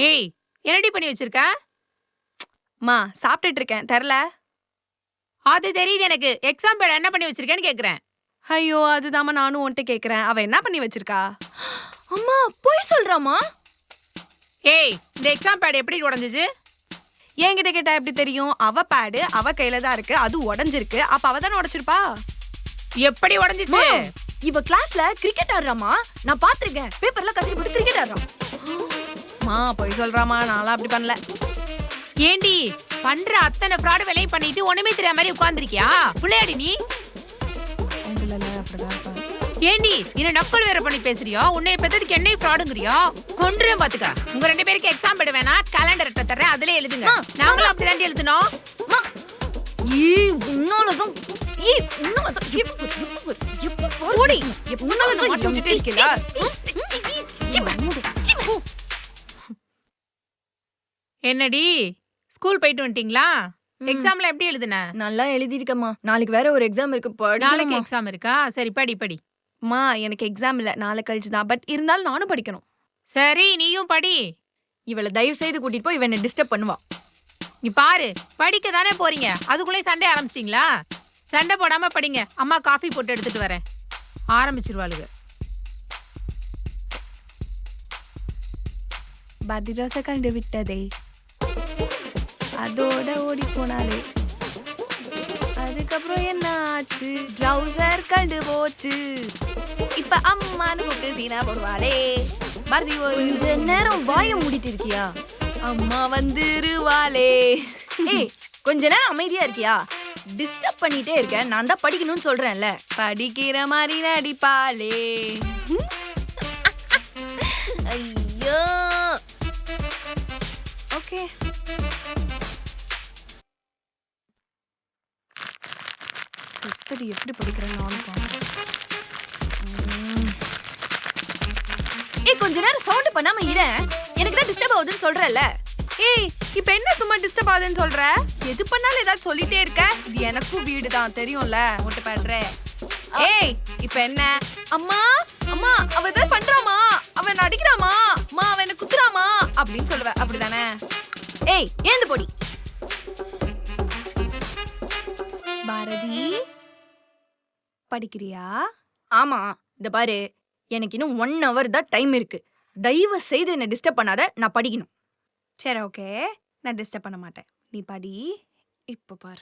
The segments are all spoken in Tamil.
ஏய், என்னடி பண்ணி வச்சிருக்க? மா சாப்பிட்டுட்டு இருக்கேன் தெரியல. அது தெரியுது எனக்கு. எக்ஸாம் பேட் என்ன பண்ணி வச்சிருக்கேன்னு கேக்குறேன். ஐயோ அதுதாம்மா நானும் உன்கிட்ட கேக்குறேன். அவ என்ன பண்ணி வச்சிருக்கா? அம்மா போய் சொல்றாமா? ஏய், இந்த எக்ஸாம் பேட் எப்படி உடைஞ்சிச்சு? என்கிட்ட கேட்டா எப்படி தெரியும்? அவ பேடு அவ கையில தான் இருக்கு. அது உடைஞ்சிருக்கு. அப்ப அவ தானே உடைச்சிருப்பா. எப்படி உடைஞ்சிச்சு? இவ கிளாஸ்ல கிரிக்கெட் ஆடுறாமா? நான் பாத்துர்க்கேன். பேப்பர்ல கசக்கி போட்டு கிரிக்கெட் ஆடுறான். மா போய் சொல்றாமா, நான்லாம் அப்படி பண்ணல. ஏண்டி பண்ற அத்தனை ஃப்ராட் வேலையும் பண்ணிட்டு ஒண்ணுமே தெரியாத மாதிரி உட்கார்ந்திருக்கியா? புள்ளையாடி நீ? ஏண்டி என்ன நக்கல் வேற பண்ணி பேசுறியா? உன்னை பெத்ததுக்கு என்னை ஃப்ராடுங்கறியா? கொன்றும் பாத்துக்க. உங்க ரெண்டு பேருக்கு எக்ஸாம் பேட் வேணா கேலண்டர் எடுத்து தரேன், அதுல எழுதுங்க. நாங்களும் அப்படி தான் எழுதணும். உன்னாலதான் ஓடி உன்னாலதான் மாட்டி விட்டுட்டே இருக்கீங்களா? என்னடி ஸ்கூல் போயிட்டு வந்துட்டீங்களா? எக்ஸாம்ல எப்படி எழுதுன? நல்லா எழுதிருக்கம்மா. நாளைக்கு வேற ஒரு எக்ஸாம் இருக்கு. நாளைக்கு எக்ஸாம் இருக்கா? சரி படி படி. மா எனக்கு எக்ஸாம் இல்ல, நாளை கழிச்சு தான். பட் இருந்தாலும் நானும் படிக்கணும். சரி நீயும் படி. இவளை தயவு செய்து கூட்டிட்டு போய் இவனை டிஸ்டர்ப் பண்ணுவா. நீ பாரு, படிக்க தானே போறீங்க, அதுக்குள்ளே சண்டை ஆரம்பிச்சிட்டீங்களா? சண்டை போடாம படிங்க. அம்மா காஃபி போட்டு எடுத்துட்டு வரேன். ஆரம்பிச்சிருவாளுங்க. பதிராச கண்டு விட்டதே, அதோட ஓடி போனாலே. அதுக்கப்புறம் என்ன ஆச்சு? ட்ரௌசர் கண்டு போச்சு. இப்ப அம்மான்னு கூப்பிட்டு சீனா போடுவாளே. பாரதி ஒரு கொஞ்ச நேரம் வாய மூடிட்டு இருக்கியா? அம்மா வந்துருவாளே. ஏய் கொஞ்ச நேரம் அமைதியா இருக்கியா? டிஸ்டர்ப் பண்ணிட்டே இருக்க. நான் தான் படிக்கணும்னு சொல்றேன்ல. படிக்கிற மாதிரி நடிப்பாளே. ஐயோ ஓகே. சித்தடி எப்படி படிக்கிறேன்னு நானும் பாக்கிறேன். ஏய் கொஞ்ச நேரம் சவுண்ட் பண்ணாம இரு. எனக்கு தான் டிஸ்டர்ப் ஆகுதுன்னு சொல்றேன்ல. ஏய் இப்ப என்ன சும்மா டிஸ்டர்ப் ஆகுதுன்னு சொல்ற? எது பண்ணாலும் ஏதாவது சொல்லிட்டே இருக்க. இது எனக்கும் வீடு தான் தெரியும்ல. ஓட்டு பாடுற. ஏய் இப்ப என்ன? அம்மா அம்மா அவ ஏதாவது பண்றாமா? அவன் அடிக்கிறாமா? அம்மா அவன் என்ன குத்துறாமா? அப்படின்னு சொல்லுவ அப்படிதானே? ஏய் ஏந்து போடி. பாரதி படிக்கிறியா? ஆமா இந்த பாரு, எனக்கு இன்னும் 1 hour தான் டைம் இருக்கு. தயவு செய்து என்ன டிஸ்டர்ப் பண்ணாத. நான் படிக்கணும். சரி ஓகே, நான் டிஸ்டர்ப் பண்ண மாட்டேன். நீ படி. இப்ப பாரு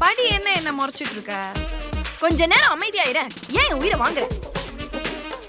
படி. என்ன முறைச்சிட்டு இருக்க? கொஞ்ச நேரம் அமைதியா இரு. ஏன் என் உயிரை வாங்குற?